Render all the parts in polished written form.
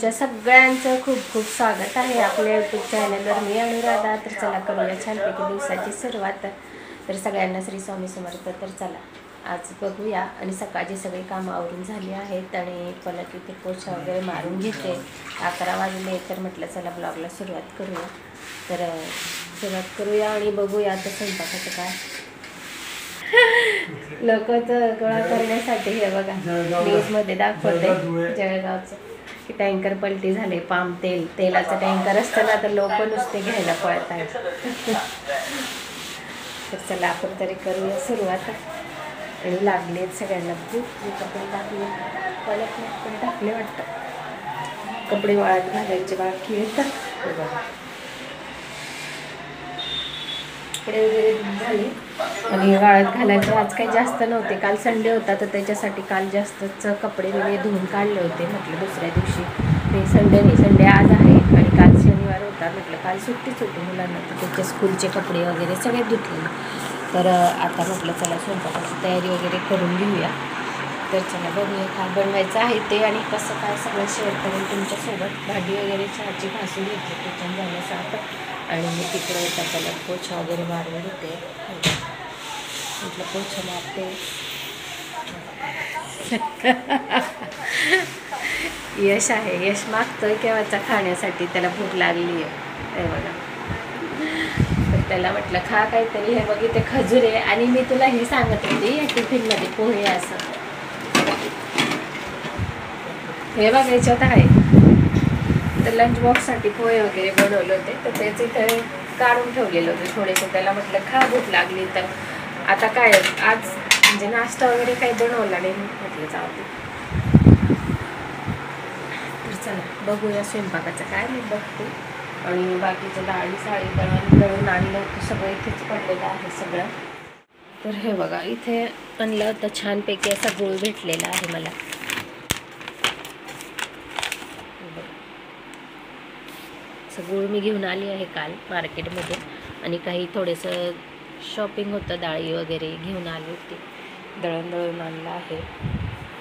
तुमच्या सगळ्यांचं खूप खूप स्वागत आहे आपल्या यूट्यूब चॅनलवर. मी अनुराधा. तर चला करूया छानपैकी दिवसाची सुरुवात. तर सगळ्यांना श्री स्वामी समर्थ. तर चला आज बघूया. आणि सकाळची सगळी कामं आवरून झाली आहेत आणि पलक इथे पोछा वगैरे मारून घेते. 11 वाजले तर म्हटलं चला ब्लॉगला सुरुवात करूया. तर सुरुवात करूया आणि बघूया आता स्वयंपाकाचं काय. लोक तर गोळा करण्यासाठी हे बघा न्यूजमध्ये दाखवते जळगावचं की टँकर पलटी झाले. पाम तेलाचं टँकर असतं ना तर लोक नुसते घ्यायला पळत आहेत. तर चला आपण तरी करूया सुरुवात. आणि लागले आहेत सगळ्यांना भूक. मी कपडे टाकले, पलक पण टाकले वाटतं. कपडे वाळत घालायचे बाकी येतात. कपडे वगैरे झाले आणि वाळत घालायचे आज काही जास्त नव्हते. काल संडे होता तर त्याच्यासाठी काल जास्तच कपडे मी धुवून काढले होते. म्हटलं दुसऱ्या दिवशी ते संडे आज आहे आणि काल शनिवार होता. म्हटलं काल सुट्टीच होती मुलांना तर त्याचे स्कूलचे कपडे वगैरे सगळे धुतले. तर आता म्हटलं चला स्वयंपाकाची तयारी वगैरे करून घेऊया. तर चला बघूया काय बनवायचं आहे ते आणि कसं काय सगळं शेअर करेन तुमच्यासोबत. भाजी वगैरे चहाची घासून घेतली किचन झालं साफ आणि मी तिकडे येता त्याला पोछा वगैरे मारून घेते. म्हटलं पोछा मारते. यश आहे, यश मागतोय केव्हाचा खाण्यासाठी. त्याला भूक लागली आहे हे बघा. तर त्याला म्हटलं खा काहीतरी. हे बघ इथे खजूर आहे आणि मी तुला हे सांगत होते या टिफिनमध्ये पोहे असं. हे बघा याच्यात आहे. तर लंच बॉक्ससाठी पोहे वगैरे बनवले होते तर त्याचे इथे काढून ठेवलेलं होते थोडेसे. त्याला म्हटलं खा भूक लागली. तर आता काय आज म्हणजे नाश्ता वगैरे काही बनवला नाही. म्हटलं जाऊ दे. तर चला बघूया स्वयंपाकाचं काय मी बघते. आणि बाकीचं डाळी साळी दळून आणलं होतं सगळं इथेच पडलेलं आहे सगळं. तर हे बघा इथे आणलं होतं छानपैकी असा गुळ भेटलेला आहे मला. गुळ मी घेऊन आली आहे काल मार्केटमध्ये आणि काही थोडंसं शॉपिंग होतं डाळी वगैरे घेऊन आली होती. दळून आणलं आहे.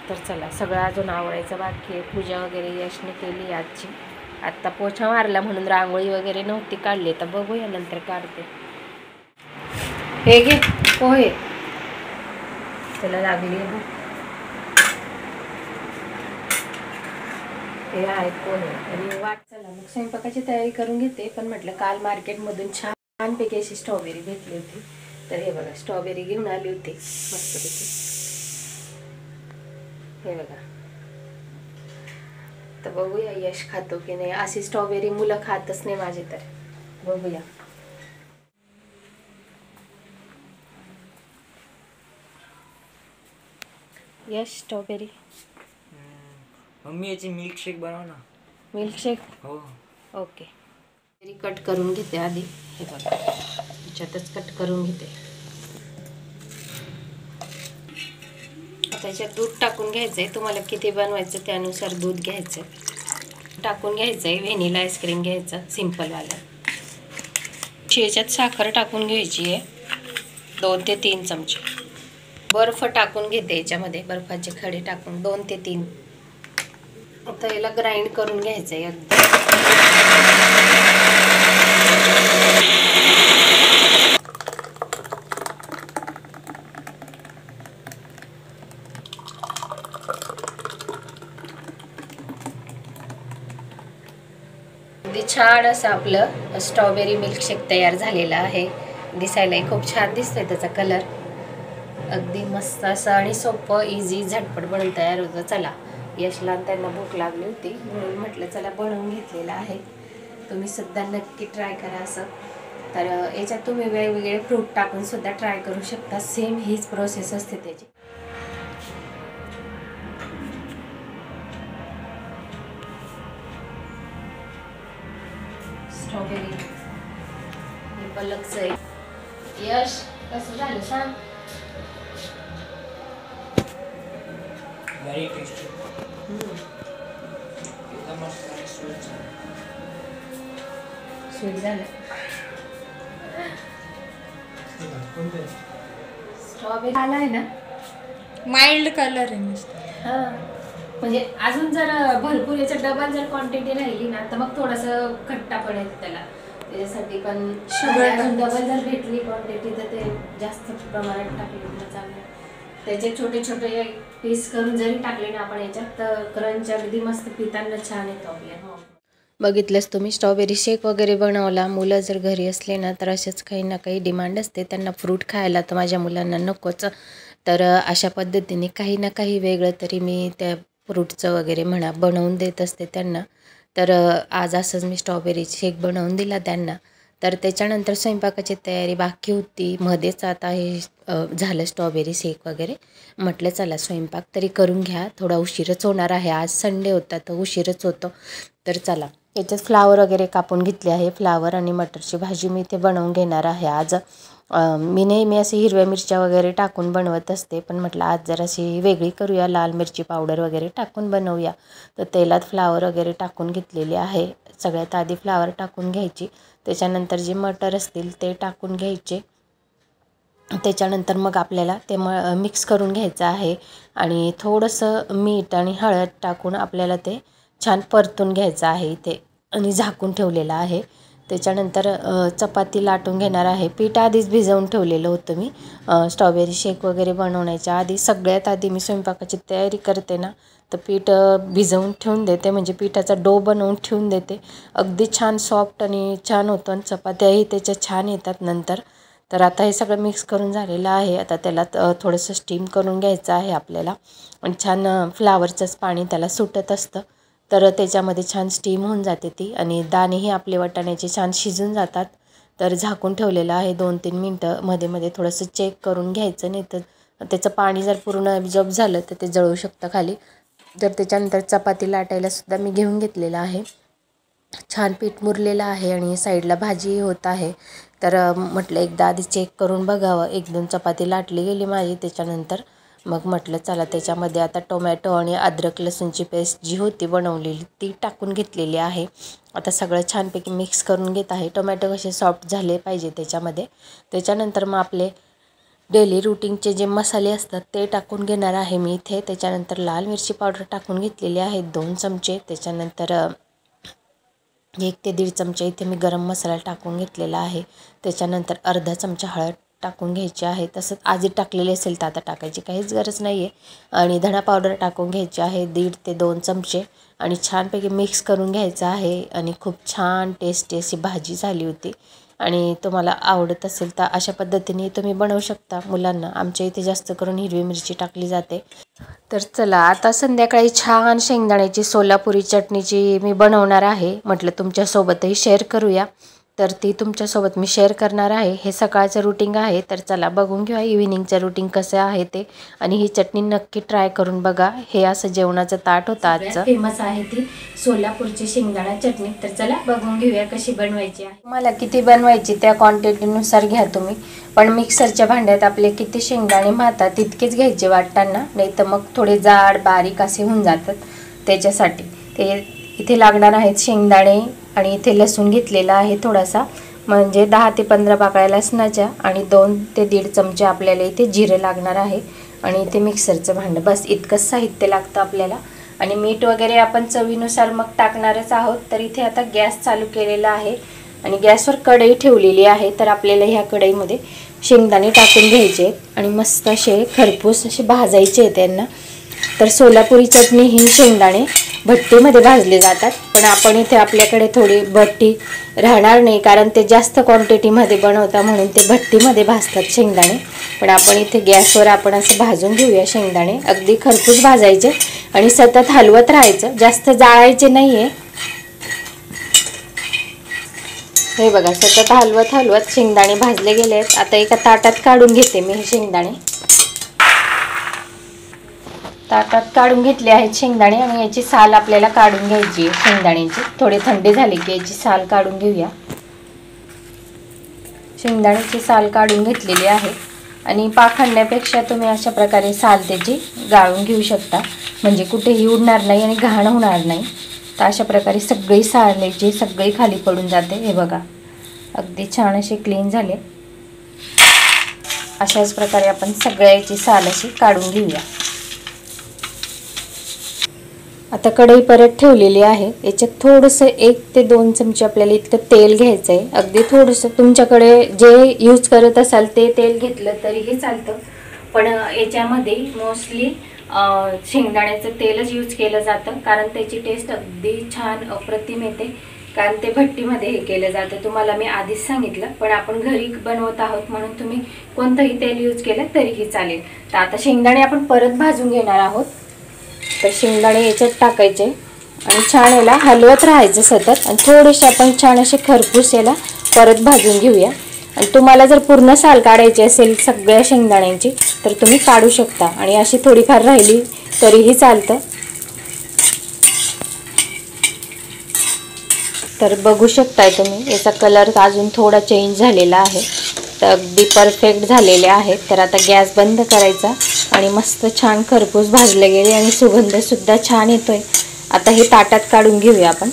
तर चला सगळं अजून आवडायचं बाकी आहे. पूजा वगैरे यशने केली आजची. आत्ता पोछा मारला म्हणून रांगोळी वगैरे नव्हती काढली. तर बघूया नंतर काढते. हे घे पोहे. त्याला लागली आहे भूक. हे आहेत पोहे आणि वाट. चला मग स्वयंपाकाची तयारी करून घेते. पण म्हटलं काल मार्केटमधून छानपैकी अशी स्ट्रॉबेरी भेटली होती. तर हे बघा स्ट्रॉबेरी घेऊन आली होती मस्तपैकी. हे बघा. तर बघूया यश खातो की नाही. अशी स्ट्रॉबेरी मुलं खातच नाही माझे. तर बघूया. यश स्ट्रॉबेरी. मम्मी याची मिल्कशेक बनव ना. मिल्कशेक हो ओके. कट करून घेते आधी. हे बघा याच्यातच कट करून घेते. त्याच्यात दूध टाकून घ्यायचं आहे. तुम्हाला किती बनवायचं त्यानुसार दूध घ्यायचं टाकून घ्यायचं आहे. व्हॅनिला आईस्क्रीम घ्यायचं सिम्पलवालं. याच्यात साखर टाकून घ्यायची आहे 2 ते 3 चमचे. बर्फ टाकून घेते याच्यामध्ये. बर्फाचे खडे टाकून 2 ते 3. आता याला ग्राइंड करून घ्यायचं आहे एकदम. छान असं आपलं स्ट्रॉबेरी मिल्कशेक तयार झालेलं आहे. दिसायलाही खूप छान दिसतोय त्याचा कलर. अगदी मस्त असं आणि सोपं इझी झटपट बनवून तयार होतं. चला यशला त्यांना भूक लागली होती म्हणून म्हटलं चला बनवून घेतलेलं आहे. तुम्ही सुद्धा नक्की ट्राय करा असं. तर याच्यात तुम्ही वेगवेगळे फ्रूट टाकून सुद्धा ट्राय करू शकता. सेम हीच प्रोसेस असते त्याची. स्ट्रॉबेरी हे पलकचं आहे. यश कसं झालं सांग. Very tasty. एकदम मस्त स्वीट झालं. स्ट्रॉबेरी आलाय ना. माइल्ड कलर आहे नुसतं. हां म्हणजे अजून जर भरपूर याच्या डबल जर क्वांटिटी राहिली ना तर मग थोडंसं खट्टा पडेल त्याला, त्याच्यासाठी पण शुगर अजून डबल जर भेटली क्वांटिटी तर ते जास्त प्रमाणात टाकली तर चांगलं. त्याचे छोटे छोटे पीस करून जरी टाकले ना आपण याच्यात तर क्रंच अगदी मस्त पिताना छान येतो आपल्या. बघितलंच तुम्ही स्ट्रॉबेरी शेक वगैरे बनवला. मुलं जर घरी असले ना तर असेच काही ना काही डिमांड असते त्यांना फ्रूट खायला, तर माझ्या मुलांना नकोच. तर अशा पद्धतीने काही ना काही वेगळं तरी मी त्या फ्रूटचं वगैरे म्हणा बनवून देत असते त्यांना. तर आज असंच मी स्ट्रॉबेरी शेक बनवून दिला त्यांना. तर त्याच्यानंतर स्वयंपाकाची तयारी बाकी होती. मध्येच आता हे झालं स्ट्रॉबेरी शेक वगैरे. म्हटलं चला स्वयंपाक तरी करून घ्या, थोडा उशीरच होणार आहे, आज संडे होता तर उशीरच होतो. तर चला याच्यात फ्लावर वगैरे कापून घेतले आहे. फ्लावर आणि मटरची भाजी मी इथे बनवून घेणार आहे आज. मी नेहमी अशी हिरव्या मिरच्या वगैरे टाकून बनवत असते, पण म्हटलं आज जराशी वेगळी करूया, लाल मिरची पावडर वगैरे टाकून बनवूया. तर तेलात फ्लावर वगैरे टाकून घेतलेले आहे. सगळ्यात आधी फ्लावर टाकून घ्यायची, त्याच्यानंतर जे मटर असतील ते टाकून घ्यायचे. त्याच्यानंतर मग आपल्याला ते मिक्स करून घ्यायचं आहे आणि थोडंसं मीठ आणि हळद टाकून आपल्याला ते छान परतून घ्यायचं आहे इथे आणि झाकून ठेवलेलं आहे. त्याच्यानंतर चपाती लाटून घेणार आहे. पीठ आधीच भिजवून ठेवलेलं होतं मी. स्ट्रॉबेरी शेक वगैरे बनवण्याच्या आधी सगळ्यात आधी मी स्वयंपाकाची तयारी करते ना तर पीठ भिजवून ठेवून देते, म्हणजे पिठाचा डो बनवून ठेवून देते. अगदी छान सॉफ्ट आणि छान होतं आणि चपात्याही त्याच्या छान येतात नंतर. तर आता हे सगळं मिक्स करून झालेलं आहे. आता त्याला थोडंसं स्टीम करून घ्यायचं आहे आपल्याला आणि छान फ्लावरचंच पाणी त्याला सुटत असतं, तर त्याच्यामध्ये छान स्टीम होऊन जाते ती आणि दाणेही आपले वाटाण्याचे छान शिजून जातात. तर झाकून ठेवलेलं आहे 2-3 मिनटं. मध्ये मध्ये थोडंसं चेक करून घ्यायचं, नाही तर त्याचं पाणी जर पूर्ण ॲब्झॉर्ब झालं तर ते जळू शकतं खाली. तर त्याच्यानंतर चपाती लाटायलासुद्धा मी घेऊन घेतलेलं आहे. छान पीठ मुरलेलं आहे आणि साईडला भाजी होत आहे. तर म्हटलं एकदा आधी चेक करून बघावं. 1-2 चपाती लाटली गेली माझी. त्याच्यानंतर मग म्हटलं चला त्याच्यामध्ये आता टोमॅटो आणि अद्रक लसूणची पेस्ट जी होती बनवलेली ती टाकून घेतलेली आहे. आता सगळं छानपैकी मिक्स करून घेत आहे. टोमॅटो कसे सॉफ्ट झाले पाहिजे त्याच्यामध्ये. त्याच्यानंतर मग आपले डेली रुटीनचे जे मसाले असतात ते टाकून घेणार आहे मी इथे. त्याच्यानंतर लाल मिरची पावडर टाकून घेतलेली आहे 2 चमचे. त्याच्यानंतर 1 ते 1.5 चमचे इथे मी गरम मसाला टाकून घेतलेला आहे. त्याच्यानंतर अर्धा चमचा हळद टाकून घ्यायची आहे. तसंच आधी टाकलेले असेल तर आता टाकायची काहीच गरज नाही आहे. आणि धणा पावडर टाकून घ्यायची आहे 1.5 ते 2 चमचे आणि छानपैकी मिक्स करून घ्यायचं आहे. आणि खूप छान टेस्टी अशी भाजी झाली होती. आणि तुम्हाला आवडत असेल तर अशा पद्धतीने तुम्ही बनवू शकता मुलांना. आमच्या इथे जास्त करून हिरवी मिरची टाकली जाते. तर चला आता संध्याकाळी छान शेंगदाण्याची सोलापुरी चटणीची मी बनवणार आहे. म्हटलं तुमच्यासोबतही शेअर करूया, तर ती तुमच्यासोबत मी शेअर करणार आहे. हे सकाळचं रुटीन आहे, तर चला बघून घेऊया इव्हिनिंगचं रुटीन कसं आहे ते. आणि ही चटणी नक्की ट्राय करून बघा. हे असं जेवणाचं ताट होतं आजचं. फेमस आहे ती सोलापूरची शेंगदाणा चटणी. तर चला बघून घेऊया कशी बनवायची आहे. मला किती बनवायची त्या क्वांटिटीनुसार घ्या तुम्ही, पण मिक्सरच्या भांड्यात आपले किती शेंगदाणे माहतात तितकेच घ्यायचे वाटताना, नाही तर मग थोडे जाड बारीक असे होऊन जातात. त्याच्यासाठी ते इथे लागणार आहेत शेंगदाणे आणि इथे लसूण घेतलेला आहे थोडासा, म्हणजे 10 ते 15 पाकळ्या लसणाच्या आणि 2 ते 1.5 चमचे आपल्याला इथे जिरं लागणार आहे. आणि इथे मिक्सरचं भांडं, बस इतकंच साहित्य लागतं आपल्याला. आणि मीठ वगैरे आपण चवीनुसार मग टाकणारच आहोत. तर इथे आता गॅस चालू केलेला आहे आणि गॅसवर कढई ठेवलेली आहे. तर आपल्याला ह्या कढईमध्ये शेंगदाणे टाकून घ्यायचे आणि मस्त असे खरपूस असे भाजायचे आहेत त्यांना. तर सोलापुरी चटणी ही शेंगदाणे भट्टीमध्ये भाजले जातात, पण आपण इथे आपल्याकडे थोडी भट्टी राहणार नाही कारण ते जास्त क्वांटिटीमध्ये बनवता म्हणून ते भट्टीमध्ये भाजतात शेंगदाणे. पण आपण इथे गॅसवर आपण असं भाजून घेऊया शेंगदाणे. अगदी खरपूस भाजायचे आणि सतत हलवत राहायचं, जास्त जाळायचे नाही आहे. हे बघा सतत हलवत हलवत शेंगदाणे भाजले गेले आहेत. आता एका ताटात काढून घेते मी हे शेंगदाणे. ताटात काढून घेतले आहेत शेंगदाणे आणि याची साल आपल्याला काढून घ्यायची आहे शेंगदाण्याची. थोडे थंडी झाली की याची साल काढून घेऊया. शेंगदाण्याची साल काढून घेतलेली आहे आणि पाखडण्यापेक्षा तुम्ही अशा प्रकारे साल त्याची गाळून घेऊ शकता, म्हणजे कुठेही उडणार नाही आणि घाण होणार नाही. तर अशा प्रकारे सगळी सालाची सगळी खाली पडून जाते. हे बघा अगदी छान असे क्लीन झाले. अशाच प्रकारे आपण सगळ्याची साल अशी काढून घेऊया. आता कढई परत ठेवलेली आहे. याच्यात थोडंसं 1 ते 2 चमचे आपल्याला इतकं तेल घ्यायचं आहे. अगदी थोडंसं तुमच्याकडे जे यूज करत असाल ते तेल घेतलं तरीही चालतं, पण याच्यामध्ये मोस्टली शेंगदाण्याचं तेलच यूज केलं जातं, कारण त्याची टेस्ट अगदी छान अप्रतिम येते. कारण ते भट्टीमध्ये हे केलं जातं, तुम्हाला मी आधीच सांगितलं. पण आपण घरी बनवत आहोत म्हणून तुम्ही कोणतंही तेल यूज केलं तरीही चालेल. तर आता शेंगदाणे आपण परत भाजून घेणार आहोत. तर शेंगदाणे याच्यात टाकायचे आणि छान याला हलवत राहायचं सतत, आणि थोडेसे आपण छान असे खरपूस याला परत भाजून घेऊया. आणि तुम्हाला जर पूर्ण साल काढायची असेल सगळ्या शेंगदाण्यांची तर तुम्ही काढू शकता, आणि अशी थोडीफार राहिली तरीही चालतं. तर बघू शकताय तुम्ही याचा कलर अजून थोडा चेंज झालेला आहे. तर अगदी परफेक्ट झालेले आहेत. तर आता गॅस बंद करायचा आणि मस्त छान खरपूस भाजले गेले आणि सुगंधसुद्धा छान येतोय. आता हे ताटात काढून घेऊया आपण.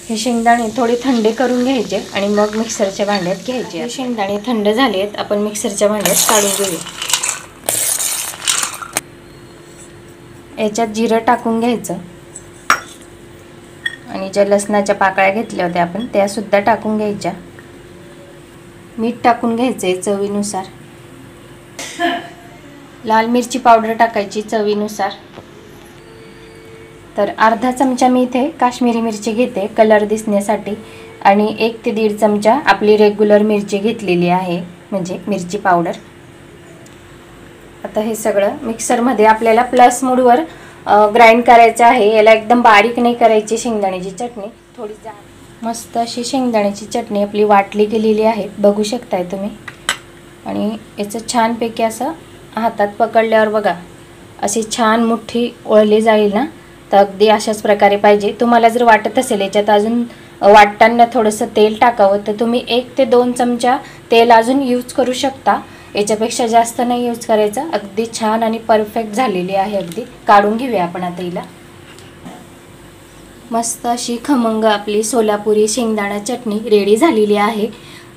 हे शेंगदाणे थोडे थंडे करून घ्यायचे आणि मग मिक्सरच्या भांड्यात घ्यायचे. हे शेंगदाणे थंड झाले आहेत, आपण मिक्सरच्या भांड्यात काढून घेऊया. याच्यात जिरं टाकून घ्यायचं आणि ज्या लसणाच्या पाकळ्या घेतल्या होत्या आपण त्या सुद्धा टाकून घ्यायच्या. मीठ टाकून घ्यायचंय चवीनुसार. लाल मिरची पावडर टाकायची चवीनुसार. तर अर्धा चमचा मी इथे काश्मीरी मिरची घेते कलर दिसण्यासाठी, आणि 1 ते 1.5 चमचा आपली रेग्युलर मिरची घेतलेली आहे, म्हणजे मिरची पावडर. आता हे सगळं मिक्सरमध्ये आपल्याला प्लस मोडवर ग्राइंड करायचं आहे. याला एकदम बारीक नाही करायची शेंगदाण्याची चटणी. थोडी मस्त अशी शेंगदाण्याची चटणी आपली वाटली गेलेली आहे, बघू शकताय तुम्ही. आणि याचं छानपैकी असं हातात पकडल्यावर बघा अशी छान मुठ्ठी ओळली जाईल ना, तर अगदी अशाच प्रकारे पाहिजे. तुम्हाला जर वाटत असेल याच्यात अजून वाटताना थोडंसं तेल टाकावं तर तुम्ही 1 ते 2 चमचा तेल अजून यूज करू शकता. याच्यापेक्षा जास्त नाही यूज करायचं. अगदी छान आणि परफेक्ट झालेली आहे. अगदी काढून घेऊया आपण आता हिला. मस्त अशी खमंग आपली सोलापुरी शेंगदाणा चटणी रेडी झालेली आहे.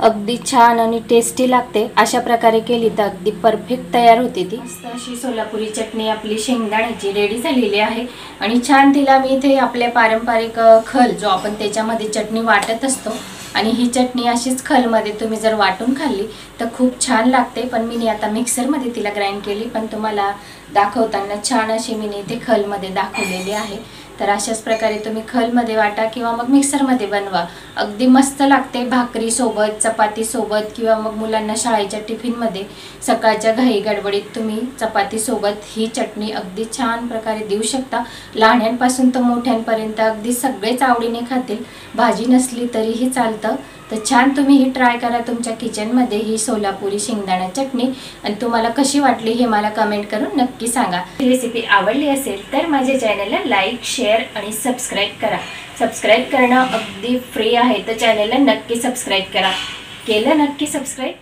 अगदी छान आणि टेस्टी लागते. अशा प्रकारे केली तर अगदी परफेक्ट तयार होते ती. मस्त अशी सोलापुरी चटणी आपली शेंगदाण्याची रेडी झालेली आहे. आणि छान तिला मी इथे आपल्या पारंपरिक खल जो आपण त्याच्यामध्ये चटणी वाटत असतो, आणि ही चटणी अशीच खलमध्ये तुम्ही जर वाटून खाल्ली तर खूप छान लागते. पण मी आता मिक्सरमध्ये तिला ग्राइंड केली, पण तुम्हाला दाखवताना छान अशी मी इथे खलमध्ये दाखवलेली आहे. तर अशाच प्रकारे तुम्ही खलमध्ये वाटा किंवा मग मिक्सरमध्ये बनवा. अगदी मस्त लागते भाकरीसोबत, चपातीसोबत, किंवा मग मुलांना शाळेच्या टिफिनमध्ये सकाळच्या घाई गडबडीत तुम्ही चपातीसोबत ही चटणी अगदी छान प्रकारे देऊ शकता. लहान्यांपासून तर मोठ्यांपर्यंत अगदी सगळेच आवडीने खातील. भाजी नसली तरीही चालतं. तर छान तुम्ही ही ट्राय करा तुमच्या किचनमध्ये ही सोलापुरी शेंगदाणा चटणी, आणि तुम्हाला कशी वाटली हे मला कमेंट करून नक्की सांगा. ही रेसिपी आवडली असेल तर माझ्या चॅनलला लाईक, शेअर आणि सबस्क्राईब करा. सबस्क्राईब करणं अगदी फ्री आहे, तर चॅनलला नक्की सबस्क्राईब करा. केलं नक्की सबस्क्राईब.